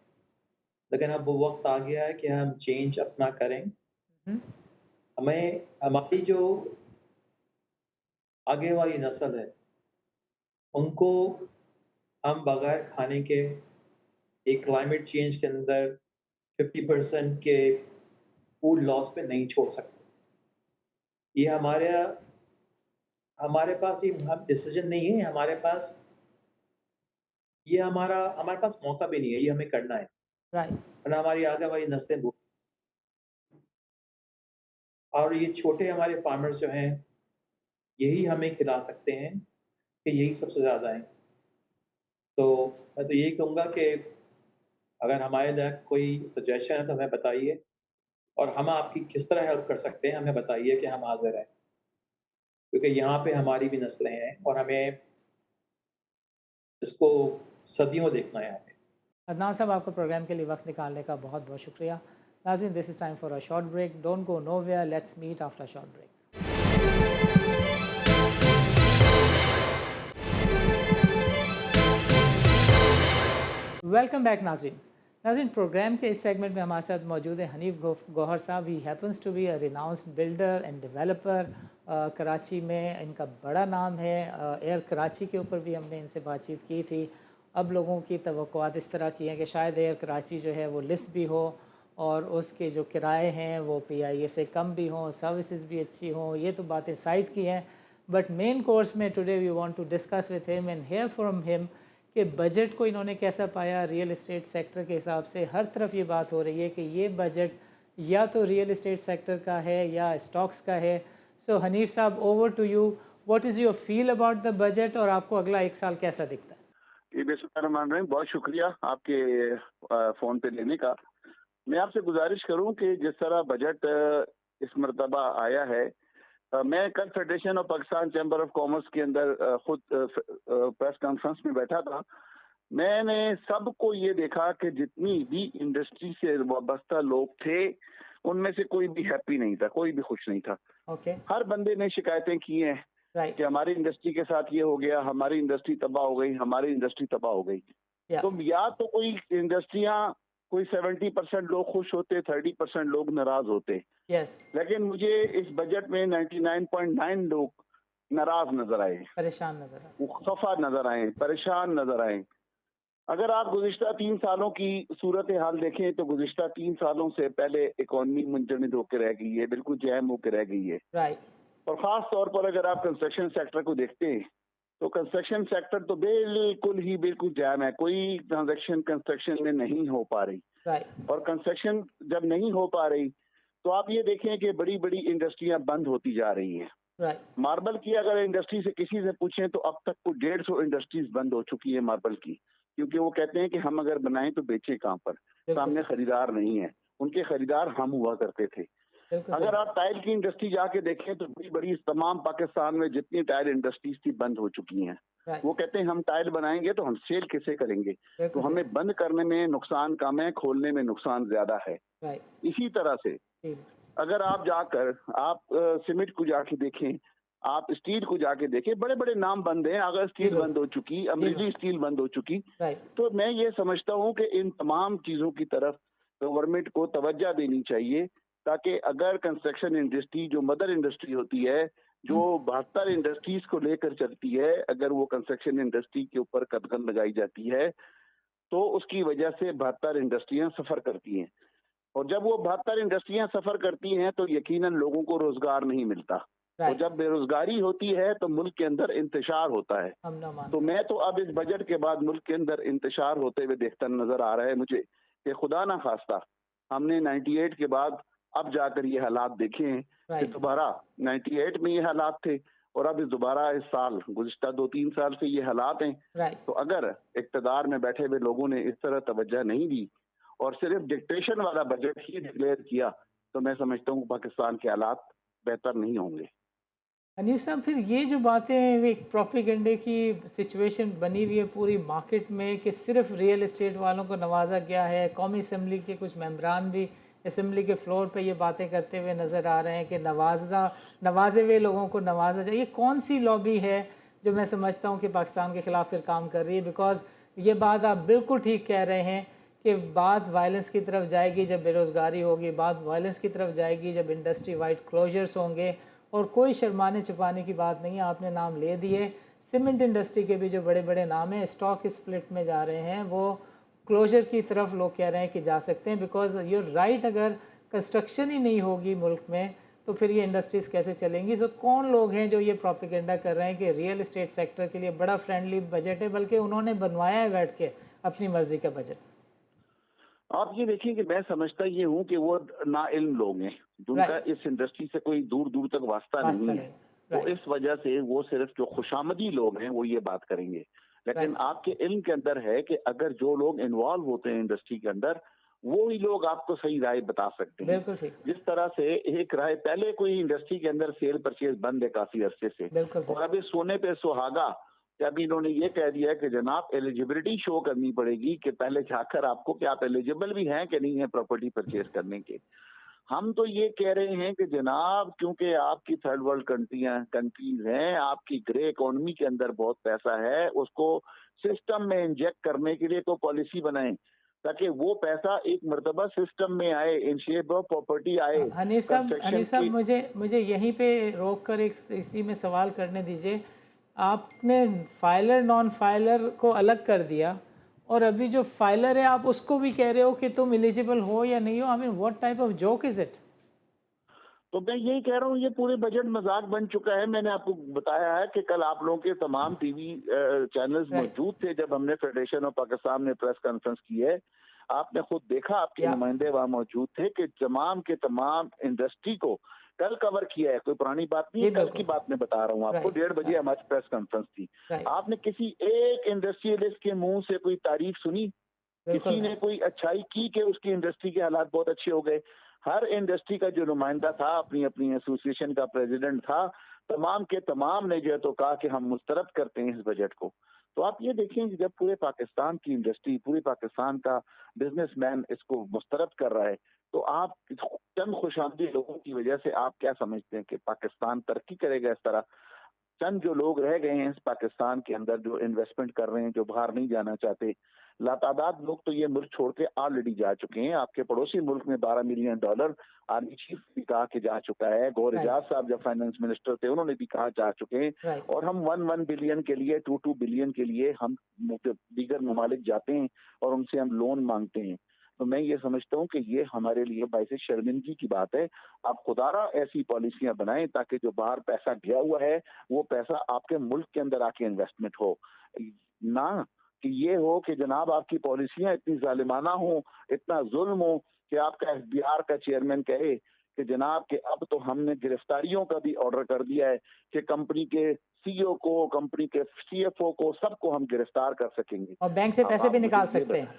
लेकिन अब वो वक्त आ गया है कि हम चेंज अपना करें। हम्म, हमें हमारी जो आगे वाली नस्ल है, उनको हम बगैर खाने के एक क्लाइमेट चेंज के अंदर 50% के फूड लॉस पे नहीं छोड़ सकते। ये हमारे पास ये हम डिसीजन नहीं है, हमारे पास ये हमारे पास मौका भी नहीं है, ये हमें करना है। राइट। वरना हमारी आगे वाली नस्लें और ये छोटे हमारे फार्मर्स जो हैं, यही हमें खिला सकते हैं कि यही सबसे ज़्यादा है। तो मैं तो यही कहूँगा कि अगर हमारे लायक कोई सजेशन है तो हमें बताइए और हम आपकी किस तरह हेल्प कर सकते हैं, हमें बताइए कि हम हाज़िर हैं। क्योंकि यहाँ पे हमारी भी नस्लें हैं और हमें इसको सदियों देखना है यहाँ पे। अदनान साहब, आपका प्रोग्राम के लिए वक्त निकालने का बहुत बहुत शुक्रिया। नाज़रीन, this is time for a short break. Don't go nowhere, let's meet after a short break. Welcome back नाज़रीन। नाज़रीन, प्रोग्राम के इस सेगमेंट में हमारे साथ मौजूद है हनीफ गौहर साहब। He happens to be a renowned builder and developer. Karachi में इनका बड़ा नाम है। एयर कराची के ऊपर भी हमने इनसे बातचीत की थी। अब लोगों की तवक्कुआत इस तरह की हैं कि शायद एयर कराची जो है वो लिस्ट भी हो और उसके जो किराए हैं वो PIA से कम भी हों, सर्विसेज भी अच्छी हों। ये तो बातें साइड की हैं, बट मेन कोर्स में today we want to discuss with him and hear from him कि बजट को इन्होंने कैसा पाया। रियल इस्टेट सेक्टर के हिसाब से हर तरफ ये बात हो रही है कि ये बजट या तो रियल इस्टेट सेक्टर का है या स्टॉक्स का है। सो हनीफ साहब, over to you. What is your feel about the budget और आपको अगला एक साल कैसा दिखता है? ये बिस्मिल्लाहिर्रहमानिर्रहीम, बहुत शुक्रिया आपके फ़ोन पे लेने का। मैं आपसे गुजारिश करूं कि जिस तरह बजट इस मरतबा आया है, मैं कल federation of Pakistan chamber of commerce के अंदर खुद प्रेस कॉन्फ्रेंस में बैठा था। मैंने सबको ये देखा कि जितनी भी इंडस्ट्री से वाबस्ता लोग थे, उनमें से कोई भी हैप्पी नहीं था, कोई भी खुश नहीं था। ओके। हर बंदे ने शिकायतें की हैं राइट। कि हमारी इंडस्ट्री के साथ ये हो गया, हमारी इंडस्ट्री तबाह हो गई, हमारी इंडस्ट्री तबाह हो गई। या तो या तो कोई इंडस्ट्रियां, कोई 70% लोग खुश होते, 30% लोग नाराज होते। यस। लेकिन मुझे इस बजट में 99.9 लोग नाराज नजर आए, परेशान नजर आ वो खफा नजर आए, परेशान नजर आए। अगर आप गुज़िश्ता 3 सालों की सूरत हाल देखें तो गुज़िश्ता 3 सालों से पहले इकॉनमी मुंजमद होकर रह गई है, बिल्कुल जैम होकर रह गई है। राइट। और ख़ास तौर पर अगर आप कंस्ट्रक्शन सेक्टर को देखते हैं तो कंस्ट्रक्शन सेक्टर तो बिल्कुल जैम है, कोई ट्रांजैक्शन कंस्ट्रक्शन में नहीं हो पा रही। राइट। और कंस्ट्रक्शन जब नहीं हो पा रही तो आप ये देखें कि बड़ी बड़ी इंडस्ट्रियां बंद होती जा रही हैं। राइट। मार्बल की अगर इंडस्ट्री से किसी से पूछें तो अब तक कुछ 150 इंडस्ट्रीज बंद हो चुकी है मार्बल की, क्योंकि वो कहते हैं कि हम अगर बनाएं तो बेचें कहाँ पर, सामने खरीदार नहीं है। उनके खरीदार हम हुआ करते थे। अगर आप टाइल की इंडस्ट्री जाके देखें तो बड़ी बड़ी तमाम पाकिस्तान में जितनी टाइल इंडस्ट्रीज थी बंद हो चुकी हैं। वो कहते हैं हम टाइल बनाएंगे तो हम सेल कैसे करेंगे, तो हमें बंद करने में नुकसान कम है, खोलने में नुकसान ज्यादा है। इसी तरह से अगर आप जाकर आप सीमेंट को जाके देखें, आप स्टील को जाके देखें, बड़े बड़े नाम बंद हैं। अगर स्टील बंद हो चुकी, अमरीकी स्टील बंद हो चुकी, तो मैं ये समझता हूँ कि इन तमाम चीजों की तरफ गवर्नमेंट को तवज्जो देनी चाहिए, ताकि अगर कंस्ट्रक्शन इंडस्ट्री जो मदर इंडस्ट्री होती है, जो 72 इंडस्ट्रीज को लेकर चलती है, अगर वो कंस्ट्रक्शन इंडस्ट्री के ऊपर कदम लगाई जाती है तो उसकी वजह से 72 इंडस्ट्रियां सफर करती हैं, और जब वो 72 इंडस्ट्रियां सफर करती हैं तो यकीनन लोगों को रोजगार नहीं मिलता, और राइट, जब बेरोजगारी होती है तो मुल्क के अंदर इंतशार होता है। हम ना तो मानते। मैं तो अब इस बजट के बाद मुल्क के अंदर इंतशार होते हुए देखता नजर आ रहा है मुझे कि खुदा ना खास्ता हमने 98 के बाद अब जाकर ये हालात देखे हैं कि राइट, दोबारा 98 में ये हालात थे, और अब दोबारा इस साल गुज़िश्ता 2-3 साल से ये हालात हैं। राइट। तो अगर इक़्तिदार में बैठे हुए लोगों ने इस तरह तवज्जो नहीं दी और सिर्फ डिक्टेशन वाला बजट ही डिक्लेयर किया, तो मैं समझता हूँ पाकिस्तान के हालात बेहतर नहीं होंगे। अनीस साहब, फिर ये जो बातें एक प्रोपेगेंडे की सिचुएशन बनी हुई है पूरी मार्केट में कि सिर्फ रियल एस्टेट वालों को नवाजा गया है, कौमी असम्बली के कुछ मेंबरान भी असम्बली के फ्लोर पे ये बातें करते हुए नज़र आ रहे हैं कि नवाजे हुए लोगों को नवाजा जाए। ये कौन सी लॉबी है जो मैं समझता हूँ कि पाकिस्तान के ख़िलाफ़ फिर काम कर रही है? बिकॉज ये बात आप बिल्कुल ठीक कह रहे हैं कि बात वायलेंस की तरफ जाएगी जब बेरोज़गारी होगी, बात वायलेंस की तरफ जाएगी जब इंडस्ट्री वाइड क्लोजर्स होंगे, और कोई शर्माने छुपाने की बात नहीं है। आपने नाम ले दिए, सीमेंट इंडस्ट्री के भी जो बड़े बड़े नाम हैं स्टॉक स्प्लिट में जा रहे हैं, वो क्लोजर की तरफ लोग कह रहे हैं कि जा सकते हैं। बिकॉज यूर राइट, अगर कंस्ट्रक्शन ही नहीं होगी मुल्क में तो फिर ये इंडस्ट्रीज़ कैसे चलेंगी? तो कौन लोग हैं जो ये प्रोपेगेंडा कर रहे हैं कि रियल एस्टेट सेक्टर के लिए बड़ा फ्रेंडली बजट है, बल्कि उन्होंने बनवाया है बैठ के अपनी मर्जी का बजट? आप ये देखिए कि मैं समझता ये हूँ कि वो नाइल्म लोग हैं, जिनका राइट, इस इंडस्ट्री से कोई दूर दूर तक वास्ता वास्ता नहीं है। नहीं। तो राइट, इस वजह से वो सिर्फ जो खुशामदी लोग हैं वो ये बात करेंगे, लेकिन राइट, आपके इल्म के अंदर है कि अगर जो लोग इन्वॉल्व होते हैं इंडस्ट्री के अंदर, वो ही लोग आपको सही राय बता सकते हैं। बिल्कुल ठीक, जिस तरह से एक राय पहले कोई इंडस्ट्री के अंदर सेल परचेज बंद है काफी अरसे से, बिल्कुल ठीक। और अभी सोने पे सुहागा कि अभी इन्होंने ये कह दिया है कि जनाब एलिजिबिलिटी शो करनी पड़ेगी कि पहले जाकर आपको कि आप एलिजिबल भी हैं कि नहीं है प्रॉपर्टी परचेज करने के। हम तो ये कह रहे हैं कि जनाब क्योंकि आपकी थर्ड वर्ल्ड कंट्रीज हैं, आपकी ग्रे इकोनॉमी के अंदर बहुत पैसा है, उसको सिस्टम में इंजेक्ट करने के लिए तो पॉलिसी बनाएं ताकि वो पैसा एक मर्तबा सिस्टम में आए, इन शेप ऑफ प्रॉपर्टी आए, कंस्ट्रक्शन हनीफ साहब, की। मुझे यहीं पे रोक कर एक इसी में सवाल करने दीजिए। आपने फाइलर नॉन फाइलर को अलग कर दिया, और अभी जो फाइलर है आप उसको भी कह रहे हो कि तुम एलिजिबल हो या नहीं हो। I mean what type of joke is it? तो मैं यही कह रहा हूँ ये पूरे बजट मजाक बन चुका है। मैंने आपको बताया है कि कल आप लोगों के तमाम टीवी चैनल्स राइट, मौजूद थे जब हमने फेडरेशन ऑफ पाकिस्तान में प्रेस कॉन्फ्रेंस की है। आपने खुद देखा, आपके या नुमाइंदे वहाँ मौजूद थे कि तमाम के तमाम इंडस्ट्री को कल कवर किया है, कोई पुरानी बात नहीं है, जी कल की बिल्कुल। बात मैं बता रहा हूँ आपको। राइट, 1:30 बजे हमारी प्रेस कॉन्फ्रेंस थी। राइट, आपने किसी एक इंडस्ट्रियलिस्ट के मुंह से कोई तारीफ सुनी? बिल्कुल किसी नहीं। ने कोई अच्छाई की कि उसकी इंडस्ट्री के हालात बहुत अच्छे हो गए? हर इंडस्ट्री का जो नुमाइंदा था, अपनी अपनी एसोसिएशन का प्रेसिडेंट था, तमाम के तमाम ने जो है तो कहा कि हम मुस्तरद करते हैं इस बजट को। तो आप ये देखें कि जब पूरे पाकिस्तान की इंडस्ट्री, पूरे पाकिस्तान का बिजनेसमैन इसको मुस्तरद कर रहा है, तो आप चंद खुशामदी लोगों की वजह से आप क्या समझते हैं कि पाकिस्तान तरक्की करेगा इस तरह? चंद जो लोग रह गए हैं इस पाकिस्तान के अंदर जो इन्वेस्टमेंट कर रहे हैं, जो बाहर नहीं जाना चाहते, लातादाद लोग तो ये मुल्क छोड़ के ऑलरेडी जा चुके हैं। आपके पड़ोसी मुल्क में $12 मिलियन आर्मी चीफ भी कहा कि जा चुका है। गौर राइट, एजाज साहब जब फाइनेंस मिनिस्टर थे उन्होंने भी कहा जा चुके हैं। राइट। और हम 1 बिलियन के लिए, 2 बिलियन के लिए हम दीगर ममालिक जाते हैं और उनसे हम लोन मांगते हैं। तो मैं ये समझता हूँ कि ये हमारे लिए बाइस शर्मिंदगी की बात है। आप खुदारा ऐसी पॉलिसियां बनाएं ताकि जो बाहर पैसा गया हुआ है वो पैसा आपके मुल्क के अंदर आके इन्वेस्टमेंट हो, ना कि ये हो कि जनाब आपकी पॉलिसियां इतनी जालिमाना हो, इतना जुल्म हो कि आपका एफबीआर का चेयरमैन कहे कि जनाब के अब तो हमने गिरफ्तारियों का भी ऑर्डर कर दिया है कि कंपनी के सीईओ को, कंपनी के सीएफओ को, सबको हम गिरफ्तार कर सकेंगे। और बैंक से अब पैसे भी आप मुझे निकाल ये सकते हैं।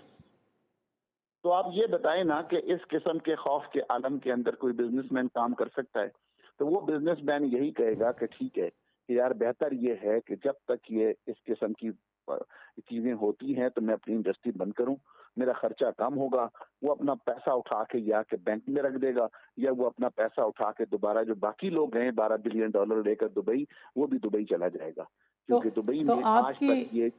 तो आप ये बताएं ना कि इस किस्म के खौफ के आलम के अंदर कोई बिजनेसमैन काम कर सकता है? तो वो बिजनेसमैन यही कहेगा कि ठीक है कि यार बेहतर ये है कि जब तक ये इस किस्म की चीजें होती हैं तो मैं अपनी इंडस्ट्री बंद करूं, मेरा खर्चा कम होगा। वो अपना पैसा उठा के या के बैंक में रख देगा, या वो अपना पैसा उठा के दोबारा जो बाकी लोग हैं $12 बिलियन लेकर दुबई, वो भी दुबई चला जाएगा, तो क्योंकि दुबई तो में आज आपकी तक ये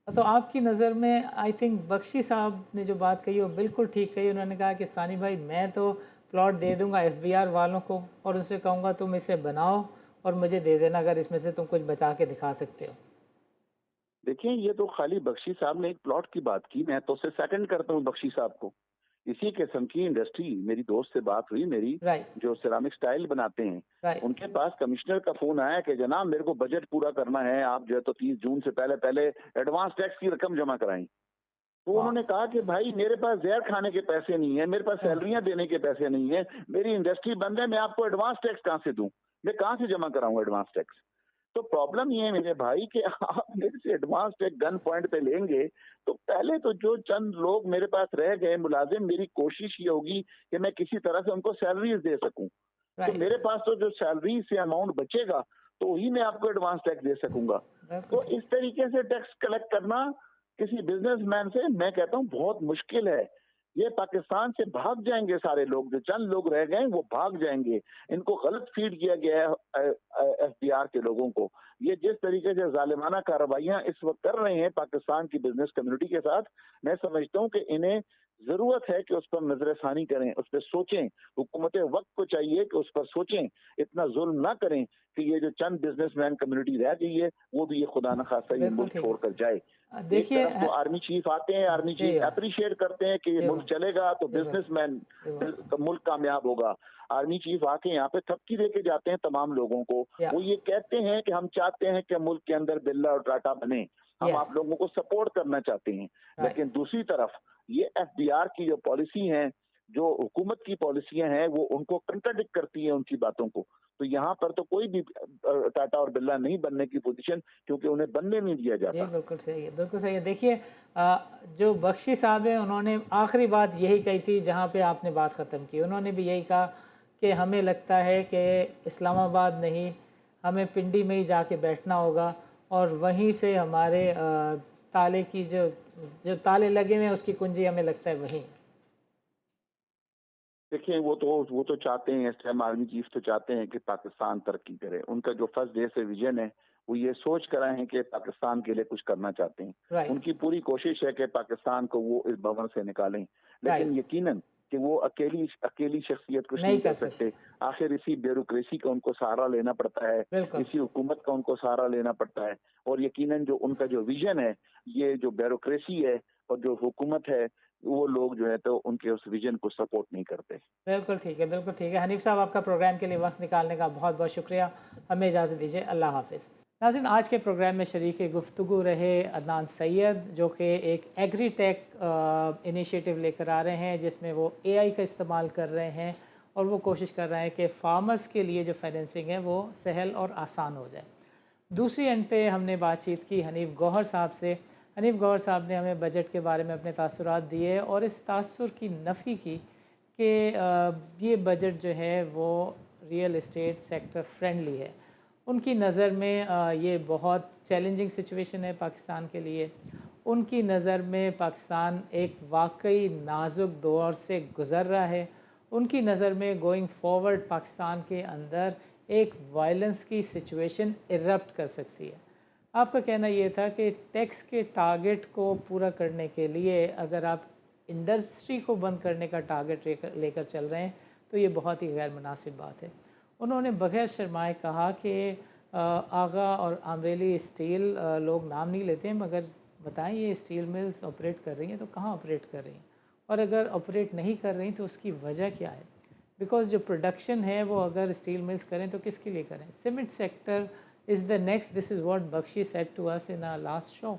تو آپ کی نظر میں آئی تھنک بخشی صاحب نے جو بات کہی وہ بالکل ٹھیک کہی. انہوں نے کہا کہ ثانی بھائی میں تو پلاٹ دے دوں گا FBR والوں کو اور ان سے کہوں گا تم اسے بناؤ اور مجھے دے دینا اگر اس میں سے تم کچھ بچا کے دکھا سکتے ہو. دیکھیں یہ تو خالی بخشی صاحب نے ایک پلاٹ کی بات کی، میں تو اسے سیکنڈ کرتا ہوں بخشی صاحب کو. اسی قسم کی انڈسٹری میری دوست سے بات ہوئی میری رائٹ جو سیرامک سٹائل بناتے ہیں، رائٹ ان کے پاس کمشنر کا فون آیا کہ جناب میرے کو بجٹ پورا کرنا ہے، آپ جو ہے تو 30 جون سے پہلے پہلے ایڈوانس ٹیکس کی رقم جمع کرائیں. تو انہوں نے کہا کہ بھائی میرے پاس زہر کھانے کے پیسے نہیں ہیں، میرے پاس سیلریاں دینے کے پیسے نہیں ہیں، میری انڈسٹری بند ہے، میں آپ کو ایڈوانس ٹیکس کہاں سے دوں، میں کہاں سے جمع کراؤں ایڈوانس ٹیکس. تو پرابلم یہ ہے میرے بھائی کہ آپ میرے سے ایڈوانس ٹیکس گن پوائنٹ پہ لیں گے تو پہلے تو جو چند لوگ میرے پاس رہ گئے ملازم، میری کوشش یہ ہوگی کہ میں کسی طرح سے ان کو سیلریز دے سکوں. تو رائٹ میرے پاس تو جو سیلری سے اماؤنٹ بچے گا تو وہی میں آپ کو ایڈوانس ٹیکس دے سکوں گا. تو بالکل اس طریقے سے ٹیکس کلیکٹ کرنا کسی بزنس مین سے میں کہتا ہوں بہت مشکل ہے. یہ پاکستان سے بھاگ جائیں گے سارے لوگ، جو چند لوگ رہ گئے وہ بھاگ جائیں گے. ان کو غلط فیڈ کیا گیا ہے FBR کے لوگوں کو. یہ جس طریقے سے ظالمانہ کارروائیاں اس وقت کر رہے ہیں پاکستان کی بزنس کمیونٹی کے ساتھ، میں سمجھتا ہوں کہ انہیں ضرورت ہے کہ اس پر نظر ثانی کریں، اس پہ سوچیں. حکومت وقت کو چاہیے کہ اس پر سوچیں، اتنا ظلم نہ کریں کہ یہ جو چند بزنس مین کمیونٹی رہ گئی ہے وہ بھی یہ خدا نخواستہ یہ بالکل ملک ٹھیک چھوڑ کر جائے. ہے. ایک دیکھیے طرف تو آرمی چیف آتے ہیں، آرمی جی چیف اپریشیٹ کرتے ہیں کہ یہ جی ملک چلے گا تو جی بزنس مین جی ملک کامیاب ہوگا. آرمی چیف آ کے یہاں پہ تھپکی دے کے جاتے ہیں تمام لوگوں کو. یا وہ یہ کہتے ہیں کہ ہم چاہتے ہیں کہ ملک کے اندر برلا اور ٹاٹا بنے، ہم آپ یس لوگوں کو سپورٹ کرنا چاہتے ہیں. رائٹ لیکن دوسری طرف یہ FBR کی جو پالیسی ہیں، جو حکومت کی پالیسیاں ہیں، وہ ان کو کنٹراڈکٹ کرتی ہیں ان کی باتوں کو. تو یہاں پر تو کوئی بھی ٹاٹا اور برلا نہیں بننے کی پوزیشن، کیونکہ انہیں بننے نہیں دیا جی جاتا. بالکل صحیح ہے بالکل صحیح ہے. دیکھیے جو بخشی صاحب ہیں انہوں نے آخری بات یہی کہی تھی جہاں پہ آپ نے بات ختم کی. انہوں نے بھی یہی کہا کہ ہمیں لگتا ہے کہ اسلام آباد نہیں، ہمیں پنڈی میں ہی جا کے بیٹھنا ہوگا اور وہیں سے ہمارے تالے کی جو تالے لگے ہوئے ہیں اس کی کنجی ہمیں لگتا ہے وہیں. دیکھیں وہ تو چاہتے ہیں، اس ٹائم آرمی چیف تو چاہتے ہیں کہ پاکستان ترقی کرے. ان کا جو فرسٹ ڈے سے ویژن ہے وہ یہ سوچ کر آئے ہیں کہ پاکستان کے لیے کچھ کرنا چاہتے ہیں. رائٹ ان کی پوری کوشش ہے کہ پاکستان کو وہ اس بھون سے نکالیں، رائٹ لیکن یقیناً کہ وہ اکیلی شخصیت کچھ نہیں کر سکتے. آخر اسی بیوروکریسی کا ان کو سہارا لینا پڑتا ہے، بالکل اسی حکومت کا ان کو سہارا لینا پڑتا ہے. اور یقیناً جو ان کا جو ویژن ہے، یہ جو بیوروکریسی ہے اور جو حکومت ہے، وہ لوگ جو ہے تو ان کے اس ویژن کو سپورٹ نہیں کرتے. بالکل ٹھیک ہے بالکل ٹھیک ہے. حنیف صاحب آپ کا پروگرام کے لیے وقت نکالنے کا بہت بہت شکریہ. ہمیں اجازت دیجیے. اللہ حافظ. ناظرین آج کے پروگرام میں شریک گفتگو رہے عدنان سید جو کہ ایک ایگری ٹیک انیشیٹو لے کر آ رہے ہیں جس میں وہ AI کا استعمال کر رہے ہیں اور وہ کوشش کر رہے ہیں کہ فارمرز کے لیے جو فائنینسنگ ہے وہ سہل اور آسان ہو جائے. دوسری اینڈ پہ ہم نے بات چیت کی حنیف گوہر صاحب سے. حنیف گوہر صاحب نے ہمیں بجٹ کے بارے میں اپنے تاثرات دیے اور اس تاثر کی نفی کی کہ یہ بجٹ جو ہے وہ ریئل اسٹیٹ سیکٹر فرینڈلی ہے. ان کی نظر میں یہ بہت چیلنجنگ سچویشن ہے پاکستان کے لیے. ان کی نظر میں پاکستان ایک واقعی نازک دور سے گزر رہا ہے. ان کی نظر میں گوئنگ فارورڈ پاکستان کے اندر ایک وائلنس کی سچویشن ایرپٹ کر سکتی ہے. آپ کا کہنا یہ تھا کہ ٹیکس کے ٹارگٹ کو پورا کرنے کے لیے اگر آپ انڈسٹری کو بند کرنے کا ٹارگٹ لے کر چل رہے ہیں تو یہ بہت ہی غیر مناسب بات ہے. انہوں نے بغیر شرمائے کہا کہ آغا اور امریلی اسٹیل لوگ نام نہیں لیتے ہیں مگر بتائیں یہ اسٹیل ملز آپریٹ کر رہی ہیں تو کہاں آپریٹ کر رہی ہیں اور اگر آپریٹ نہیں کر رہی تو اس کی وجہ کیا ہے. بیکاز جو پروڈکشن ہے وہ اگر اسٹیل ملز کریں تو کس کے لیے کریں. Cement sector is the next. This is what Bakhshi said to us in last show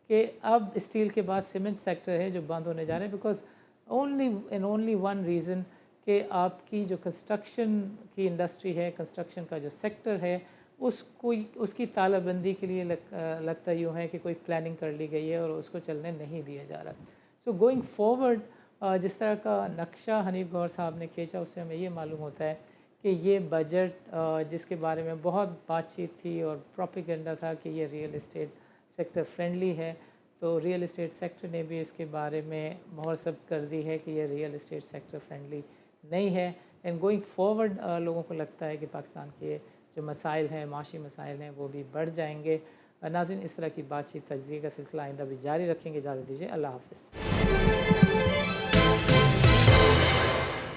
کہ اب اسٹیل کے بعد سیمنٹ سیکٹر ہے جو بند ہونے جا رہے ہیں. بیکاز اونلی ون ریزن کہ آپ کی جو کنسٹرکشن کی انڈسٹری ہے، کنسٹرکشن کا جو سیکٹر ہے اس کی تالہ بندی کے لیے لگتا یوں ہے کہ کوئی پلاننگ کر لی گئی ہے اور اس کو چلنے نہیں دیا جا رہا. سو گوئنگ فارورڈ جس طرح کا نقشہ حنیف گوہر صاحب نے کھینچا اس سے ہمیں یہ معلوم ہوتا ہے کہ یہ بجٹ جس کے بارے میں بہت بات چیت تھی اور پروپیگنڈا تھا کہ یہ ریئل اسٹیٹ سیکٹر فرینڈلی ہے، تو ریئل اسٹیٹ سیکٹر نے بھی اس کے بارے میں مہر ثبت کر دی ہے کہ یہ ریئل اسٹیٹ سیکٹر فرینڈلی نہیں ہے. اینڈ گوئنگ فارورڈ لوگوں کو لگتا ہے کہ پاکستان کے جو مسائل ہیں، معاشی مسائل ہیں، وہ بھی بڑھ جائیں گے ناظرین اس طرح کی بات چیت تجزیے کا سلسلہ آئندہ بھی جاری رکھیں گے. اجازت دیجیے. اللہ حافظ.